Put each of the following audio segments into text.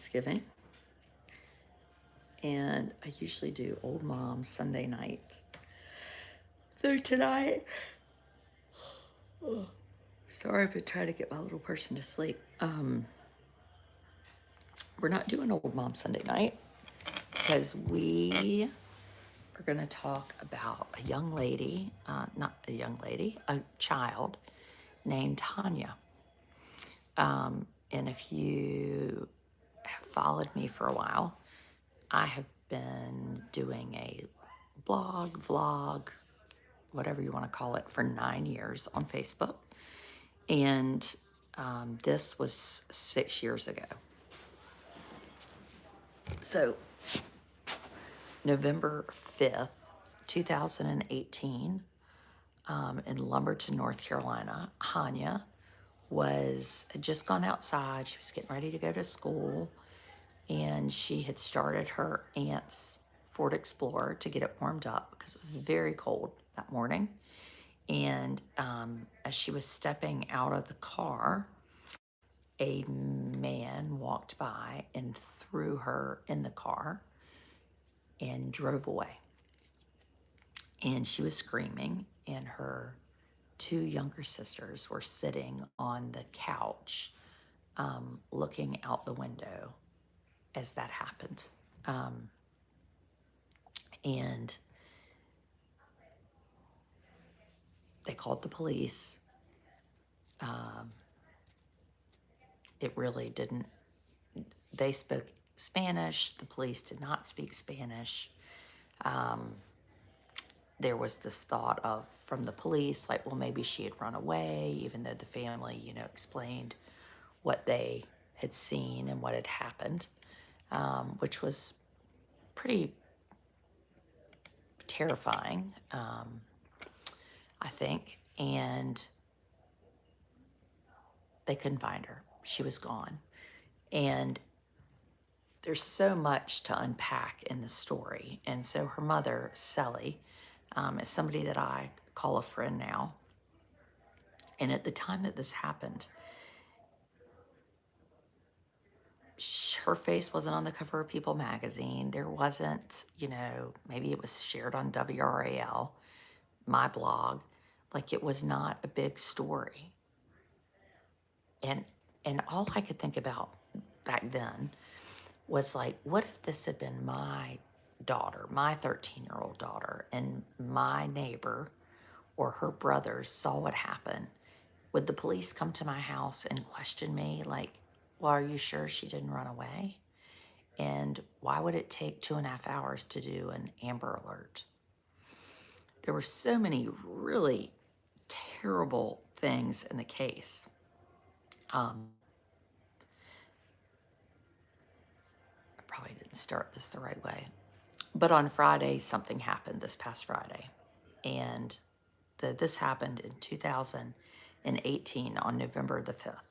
Thanksgiving, and I usually do Old Mom Sunday night. So tonight, sorry, I've been trying to get my little person to sleep. We're not doing Old Mom Sunday night because we are going to talk about a young lady, not a young lady, a child named Hania. And if you have followed me for a while, I have been doing a blog, vlog, whatever you want to call it, for 9 years on Facebook. And this was 6 years ago. So November 5th, 2018, in Lumberton, North Carolina, Hania had just gone outside. She was getting ready to go to school, and she had started her aunt's Ford Explorer to get it warmed up because it was very cold that morning. And as she was stepping out of the car, a man walked by and threw her in the car and drove away. And she was screaming, and her two younger sisters were sitting on the couch looking out the window as that happened. And they called the police. It really didn't, they spoke Spanish. The police did not speak Spanish. There was this thought of, from the police, like, well, maybe she had run away, even though the family, explained what they had seen and what had happened, which was pretty terrifying, I think. And they couldn't find her. She was gone. And there's so much to unpack in the story. And so her mother, Sally, is somebody that I call a friend now. And at the time that this happened, her face wasn't on the cover of People magazine. There wasn't, maybe it was shared on WRAL, my blog. Like, it was not a big story. And all I could think about back then was like, what if this had been my daughter, my 13-year-old daughter, and my neighbor or her brothers saw what happened? Would the police come to my house and question me like, well, are you sure she didn't run away? And why would it take 2.5 hours to do an Amber Alert? There were so many really terrible things in the case. I probably didn't start this the right way. But on Friday, something happened this past Friday. And this happened in 2018 on November the 5th.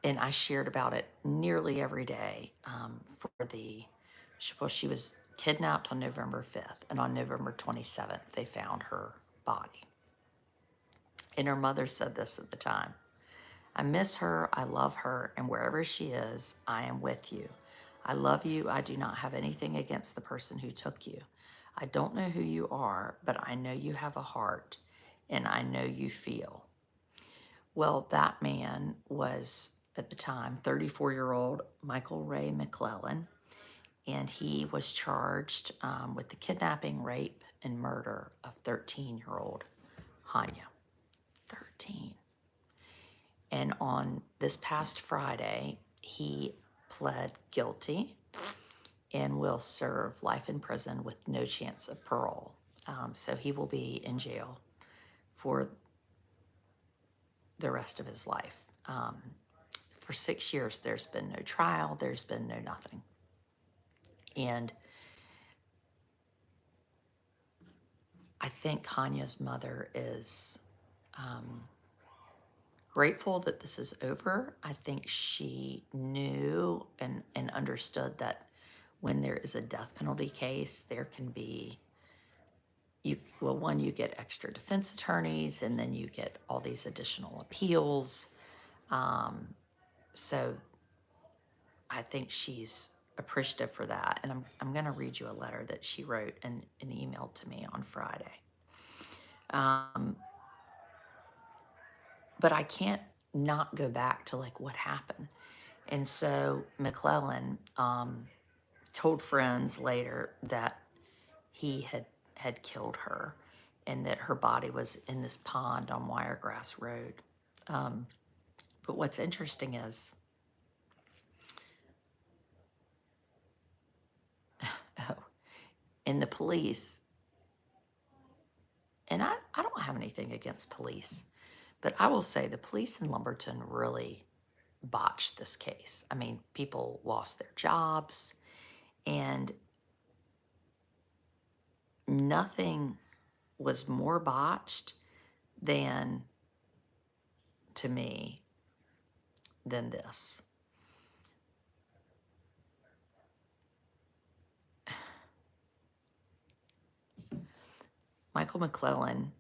And I shared about it nearly every day she was kidnapped on November 5th, and on November 27th, they found her body. And her mother said this at the time: I miss her, I love her, and wherever she is, I am with you. I love you. I do not have anything against the person who took you. I don't know who you are, but I know you have a heart, and I know you feel. Well, that man was, at the time, 34-year-old Michael Ray McClellan, and he was charged with the kidnapping, rape, and murder of 13-year-old Hania. 13. And on this past Friday, he pled guilty and will serve life in prison with no chance of parole. So he will be in jail for the rest of his life. For 6 years, there's been no trial, there's been no nothing. And I think Hania's mother is grateful that this is over. I think she knew and understood that when there is a death penalty case, there can be one, you get extra defense attorneys, and then you get all these additional appeals. So I think she's appreciative for that. And I'm going to read you a letter that she wrote and emailed to me on Friday. But I can't not go back to like what happened. And so McClellan told friends later that he had killed her and that her body was in this pond on Wiregrass Road. But what's interesting is, in the police, and I don't have anything against police, but I will say the police in Lumberton really botched this case. I mean, people lost their jobs, and nothing was more botched than, to me, than this. Michael McClellan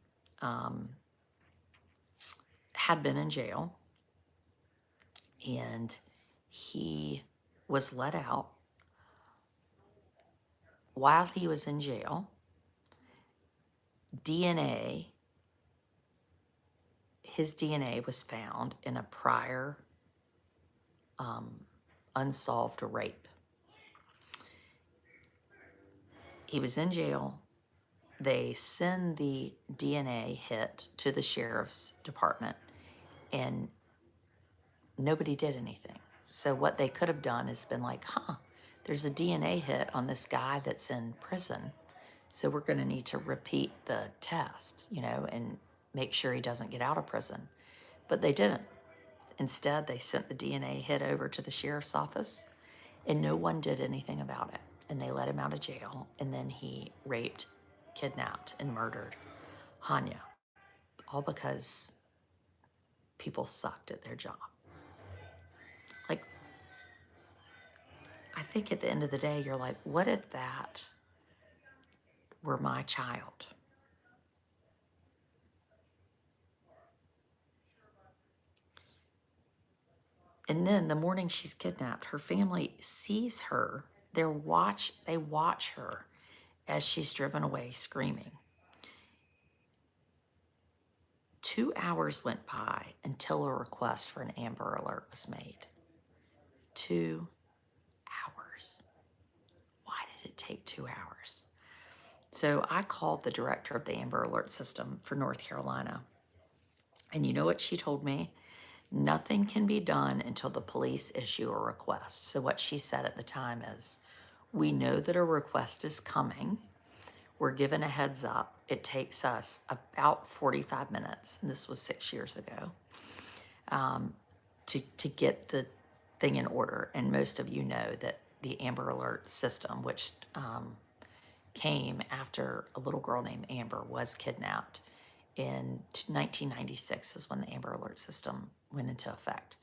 had been in jail, and he was let out. While he was in jail, his DNA was found in a prior unsolved rape. He was in jail. They send the DNA hit to the sheriff's department, and nobody did anything. So what they could have done is been like, there's a DNA hit on this guy that's in prison, so we're going to need to repeat the test, and make sure he doesn't get out of prison. But they didn't. Instead, they sent the DNA hit over to the sheriff's office, and no one did anything about it. And they let him out of jail, and then he raped, kidnapped, and murdered Hania, all because people sucked at their job. Like, I think at the end of the day, you're like, what if that were my child? And then the morning she's kidnapped, her family sees her. They watch her as she's driven away screaming. 2 hours went by until a request for an Amber Alert was made. 2 hours. Why did it take 2 hours? So I called the director of the Amber Alert system for North Carolina. And you know what she told me? Nothing can be done until the police issue a request. So what she said at the time is, we know that a request is coming. We're given a heads up. It takes us about 45 minutes, and this was 6 years ago, to get the thing in order. And most of you know that the Amber Alert system, which came after a little girl named Amber was kidnapped in 1996 is when the Amber Alert system went into effect.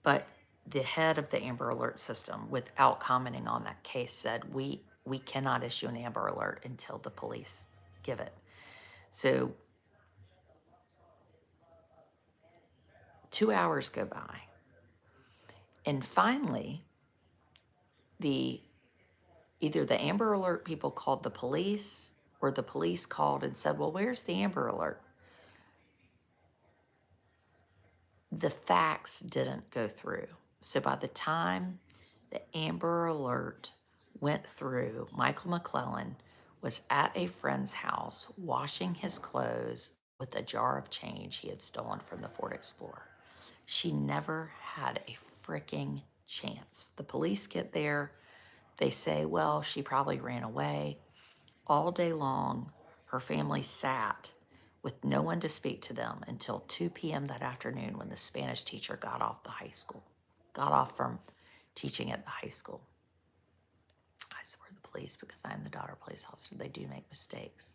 But the head of the Amber Alert system, without commenting on that case, said, we cannot issue an Amber Alert until the police give it. So 2 hours go by. And finally, either the Amber Alert people called the police, or the police called and said, well, where's the Amber Alert? The fax didn't go through. So by the time the Amber Alert went through, Michael McClellan was at a friend's house washing his clothes with a jar of change he had stolen from the Ford Explorer. She never had a freaking chance. The police get there. They say, well, she probably ran away. All day long, her family sat with no one to speak to them until 2 p.m. that afternoon when the Spanish teacher got off from teaching at the high school. I swear the police, because I'm the daughter police officer, they do make mistakes.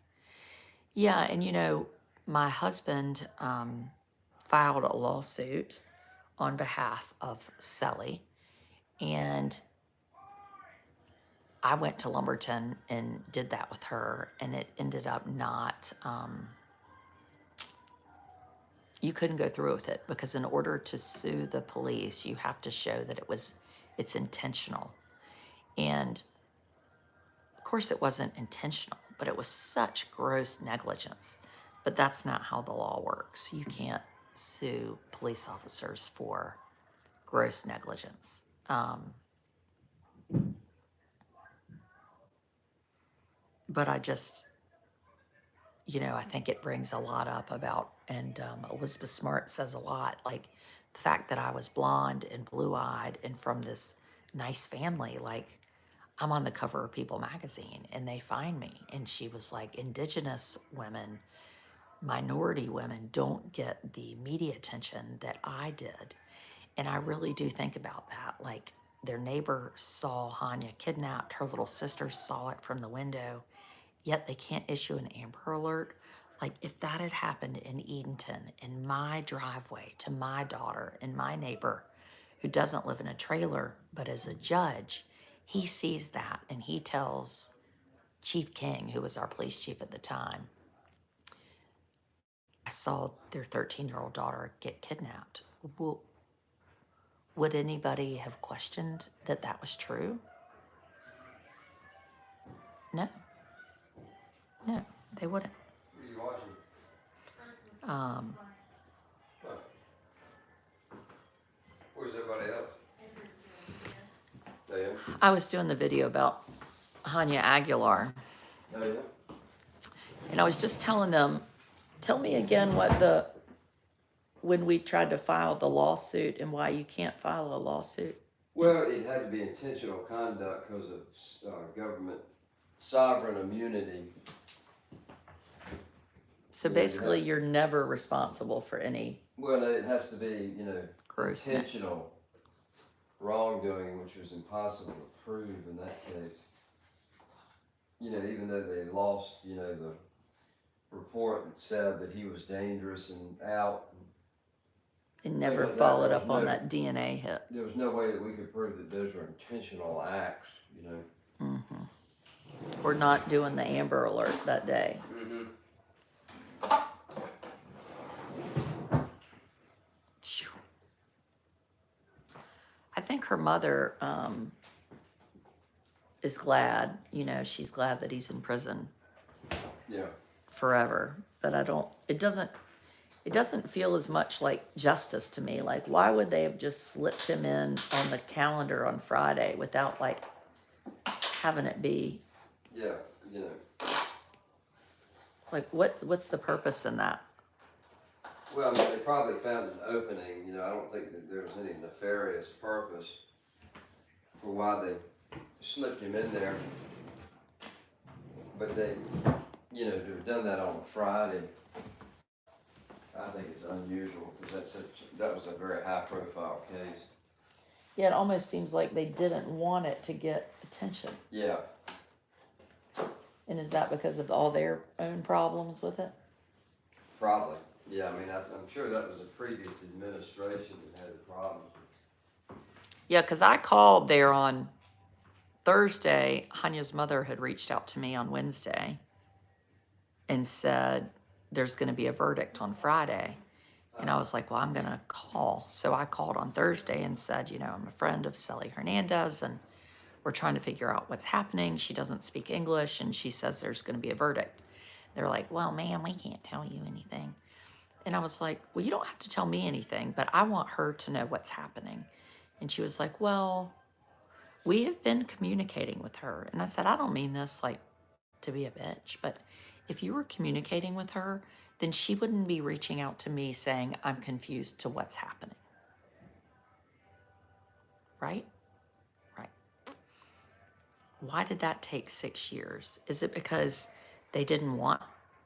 Yeah, and my husband filed a lawsuit on behalf of Sally, and I went to Lumberton and did that with her, and it ended up not, you couldn't go through with it because in order to sue the police, you have to show that it's intentional. And of course it wasn't intentional, but it was such gross negligence. But that's not how the law works. You can't sue police officers for gross negligence. But I just, I think it brings a lot up about, and Elizabeth Smart says a lot, like the fact that I was blonde and blue-eyed and from this nice family, like I'm on the cover of People magazine and they find me. And she was like, indigenous women, minority women don't get the media attention that I did. And I really do think about that. Like their neighbor saw Hania kidnapped, her little sister saw it from the window, yet they can't issue an Amber Alert. Like if that had happened in Edenton, in my driveway to my daughter and my neighbor who doesn't live in a trailer, but as a judge, he sees that and he tells Chief King, who was our police chief at the time, I saw their 13-year-old daughter get kidnapped. Well, would anybody have questioned that that was true? No, no, they wouldn't. What are you watching? Um, What? Where's everybody else? They in? I was doing the video about Hania Aguilar, Oh yeah? and I was just telling them, tell me again when we tried to file the lawsuit and why you can't file a lawsuit. Well, it had to be intentional conduct because of government sovereign immunity. So basically, you're never responsible for any Well, it has to be, gross. intentional wrongdoing, which was impossible to prove in that case. Even though they lost, the report that said that he was dangerous and out. And never That followed was up on that DNA hit. There was no way that we could prove that those were intentional acts, We're not doing the Amber Alert that day. Phew. I think her mother is glad, she's glad that he's in prison Yeah. forever. But it doesn't feel as much like justice to me. Like, why would they have just slipped him in on the calendar on Friday without like having it be? Yeah, Like, what's the purpose in that? Well, they probably found an opening. I don't think that there was any nefarious purpose for why they slipped him in there. But they, to have done that on a Friday, I think it's unusual because that was a very high-profile case. Yeah, it almost seems like they didn't want it to get attention. Yeah. And is that because of all their own problems with it? Probably. Yeah, I'm sure that was a previous administration that had the problems. Yeah, because I called there on Thursday. Hania's mother had reached out to me on Wednesday and said there's going to be a verdict on Friday. And I was like, well, I'm going to call. So I called on Thursday and said, I'm a friend of Sally Hernandez and we're trying to figure out what's happening. She doesn't speak English and she says there's going to be a verdict. They're like, well, ma'am, we can't tell you anything. And I was like, well, you don't have to tell me anything, but I want her to know what's happening. And she was like, well, we have been communicating with her. And I said, I don't mean this like to be a bitch, but if you were communicating with her, then she wouldn't be reaching out to me saying, I'm confused to what's happening. Right? Right. Why did that take 6 years? Is it because they didn't want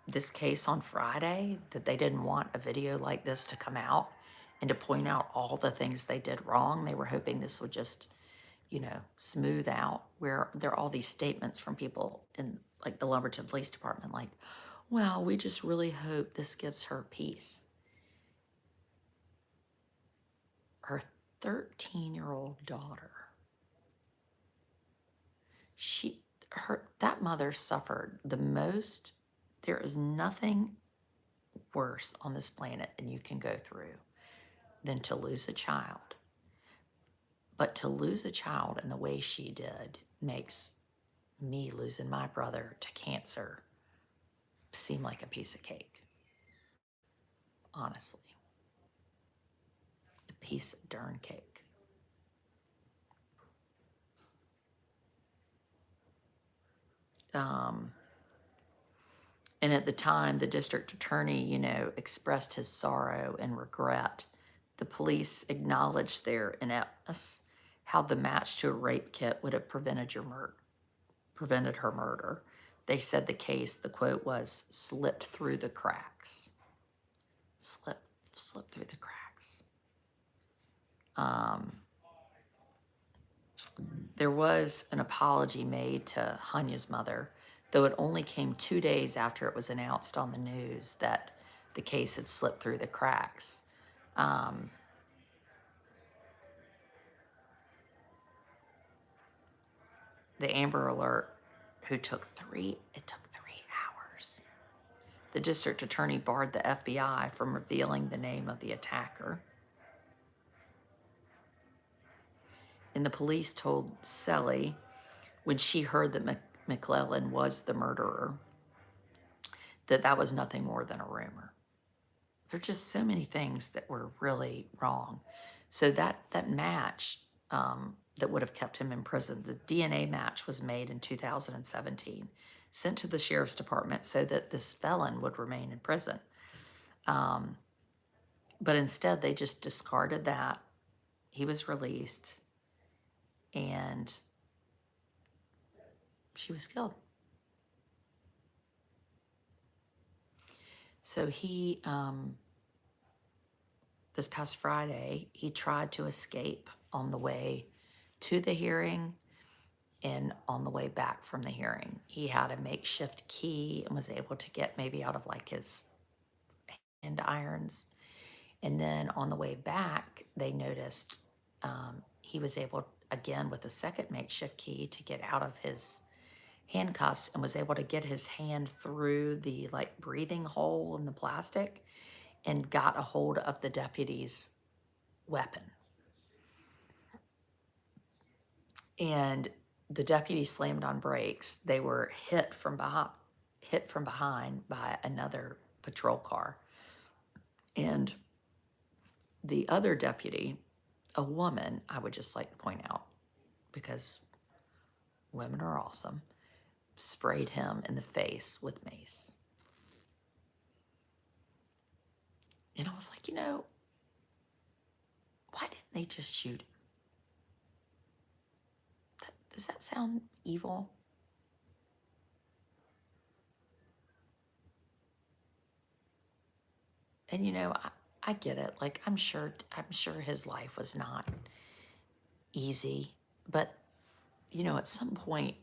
this case on Friday, that they didn't want a video like this to come out and to point out all the things they did wrong? They were hoping this would just, smooth out, where there are all these statements from people in like the Lumberton Police Department, like, well, we just really hope this gives her peace. Her 13-year-old daughter. That mother suffered the most. There is nothing worse on this planet than you can go through than to lose a child. But to lose a child in the way she did makes me losing my brother to cancer seem like a piece of cake. Honestly. A piece of darn cake. And at the time, the district attorney, expressed his sorrow and regret. The police acknowledged their ineptness, how the match to a rape kit would have prevented her murder. They said the quote was, slipped through the cracks. Slipped through the cracks. There was an apology made to Hania's mother, though it only came 2 days after it was announced on the news that the case had slipped through the cracks. The Amber Alert, it took 3 hours. The district attorney barred the FBI from revealing the name of the attacker. And the police told Sally, when she heard that McClellan was the murderer, that was nothing more than a rumor. There are just so many things that were really wrong. So that match that would have kept him in prison, the DNA match was made in 2017, sent to the sheriff's department so that this felon would remain in prison. But instead, they just discarded that. He was released, and she was killed. So he, this past Friday, he tried to escape on the way to the hearing and on the way back from the hearing. He had a makeshift key and was able to get maybe out of like his hand irons. And then on the way back, they noticed he was able, again, with a second makeshift key to get out of his handcuffs and was able to get his hand through the like breathing hole in the plastic and got a hold of the deputy's weapon. And the deputy slammed on brakes. They were hit from behind by another patrol car. And the other deputy, a woman, I would just like to point out, because women are awesome, sprayed him in the face with mace. And I was like, why didn't they just shoot him? Does that sound evil? And I get it. Like I'm sure his life was not easy, but at some point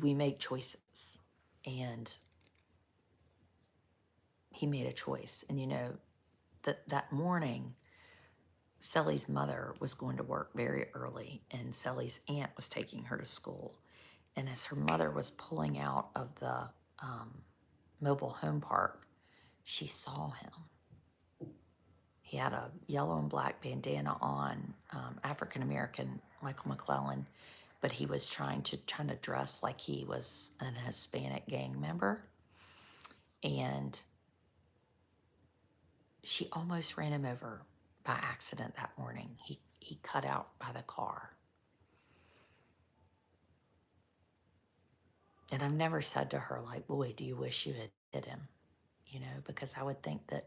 we make choices, and he made a choice. And that morning, Sally's mother was going to work very early, and Sally's aunt was taking her to school. And as her mother was pulling out of the mobile home park, she saw him. He had a yellow and black bandana on, African-American Michael McClellan, but he was trying to dress like he was an Hispanic gang member. And she almost ran him over by accident that morning. He cut out by the car. And I've never said to her, like, boy, do you wish you had hit him? Because I would think that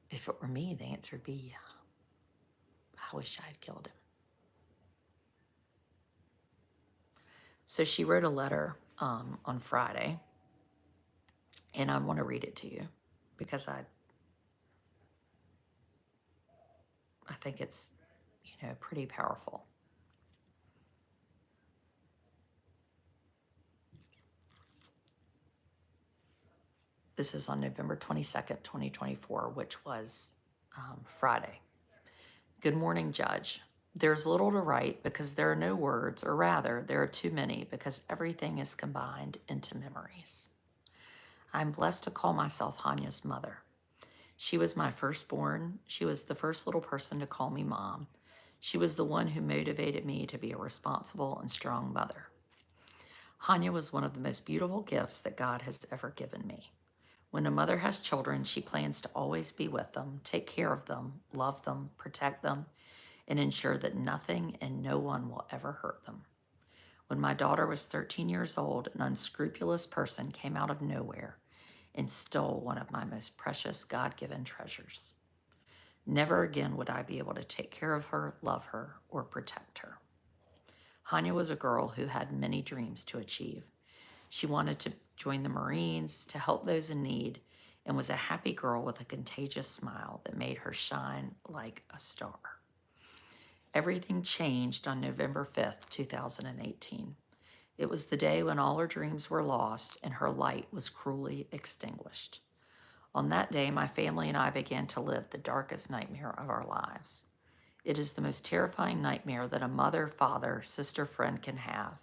if it were me, the answer would be, yeah, I wish I had killed him. So she wrote a letter on Friday, and I want to read it to you because I think it's, pretty powerful. This is on November 22nd, 2024, which was Friday. Good morning, Judge. There's little to write because there are no words, or rather, there are too many because everything is combined into memories. I'm blessed to call myself Hania's mother. She was my firstborn. She was the first little person to call me mom. She was the one who motivated me to be a responsible and strong mother. Hania was one of the most beautiful gifts that God has ever given me. When a mother has children, she plans to always be with them, take care of them, love them, protect them, and ensure that nothing and no one will ever hurt them. When my daughter was 13 years old, an unscrupulous person came out of nowhere and stole one of my most precious God-given treasures. Never again would I be able to take care of her, love her, or protect her. Hania was a girl who had many dreams to achieve. She wanted to join the Marines, to help those in need, and was a happy girl with a contagious smile that made her shine like a star. Everything changed on November 5th, 2018. It was the day when all her dreams were lost and her light was cruelly extinguished. On that day, my family and I began to live the darkest nightmare of our lives. It is the most terrifying nightmare that a mother, father, sister, friend can have,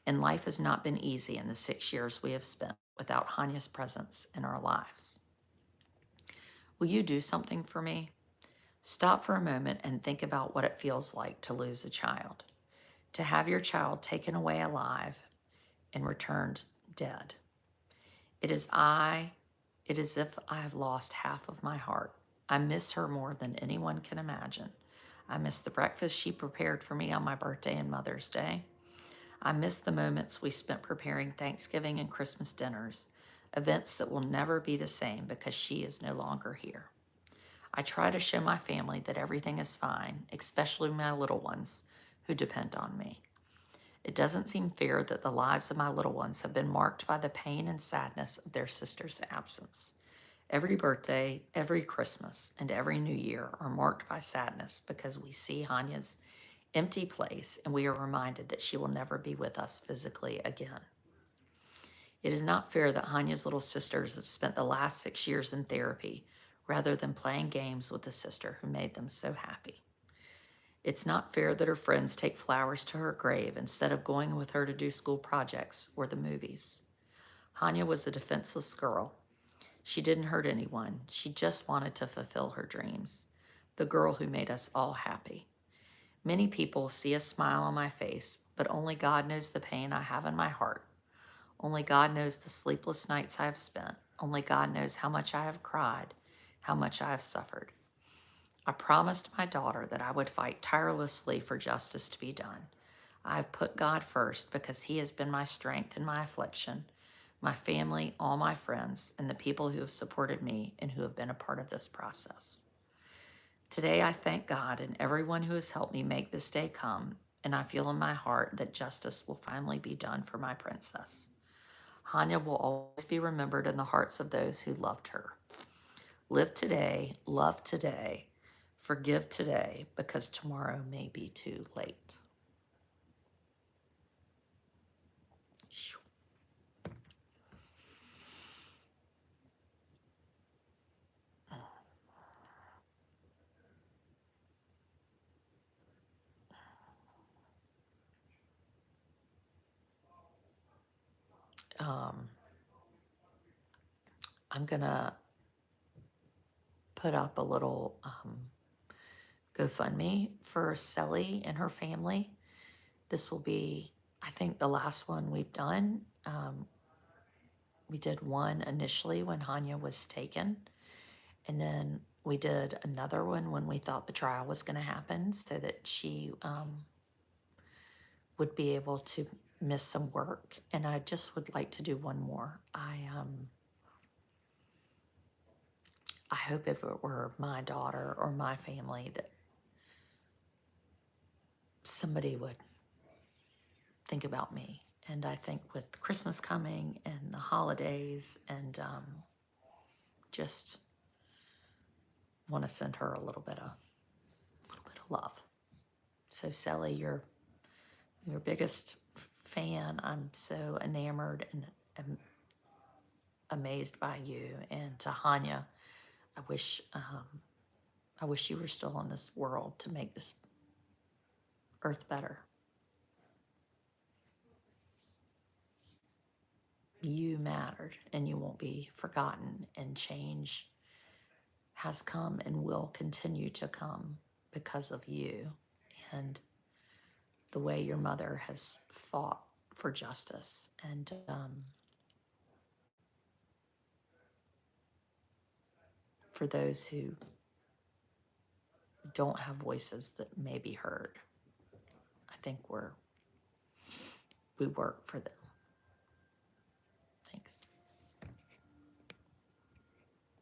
and life has not been easy in the 6 years we have spent without Hania's presence in our lives. Will you do something for me? Stop for a moment and think about what it feels like to lose a child, to have your child taken away alive and returned dead. It is as if I have lost half of my heart. I miss her more than anyone can imagine. I miss the breakfast she prepared for me on my birthday and Mother's Day. I miss the moments we spent preparing Thanksgiving and Christmas dinners, events that will never be the same because she is no longer here. I try to show my family that everything is fine, especially my little ones who depend on me. It doesn't seem fair that the lives of my little ones have been marked by the pain and sadness of their sister's absence. Every birthday, every Christmas, and every New Year are marked by sadness because we see Hania's empty place and we are reminded that she will never be with us physically again. It is not fair that Hania's little sisters have spent the last 6 years in therapy rather than playing games with the sister who made them so happy. It's not fair that her friends take flowers to her grave instead of going with her to do school projects or the movies. Hania was a defenseless girl. She didn't hurt anyone. She just wanted to fulfill her dreams. The girl who made us all happy. Many people see a smile on my face, but only God knows the pain I have in my heart. Only God knows the sleepless nights I have spent. Only God knows how much I have cried, how much I have suffered. I promised my daughter that I would fight tirelessly for justice to be done. I have put God first because He has been my strength in my affliction, my family, all my friends, and the people who have supported me and who have been a part of this process. Today, I thank God and everyone who has helped me make this day come, and I feel in my heart that justice will finally be done for my princess. Hania will always be remembered in the hearts of those who loved her. Live today, love today, forgive today, because tomorrow may be too late. Um, I'm going to put up a little GoFundMe for Sally and her family. This will be, I think, the last one we've done. We did one initially when Hania was taken, and then we did another one when we thought the trial was going to happen so that she would be able to miss some work. And I just would like to do one more. I hope if it were my daughter or my family that somebody would think about me. And I think with Christmas coming and the holidays and just want to send her a little bit of love. So Sally, you're your biggest fan. I'm so enamored and amazed by you. And to Hania, I wish you were still in this world to make this earth better. You mattered, and you won't be forgotten, and change has come and will continue to come because of you and the way your mother has fought for justice. And for those who don't have voices that may be heard, I think we work for them.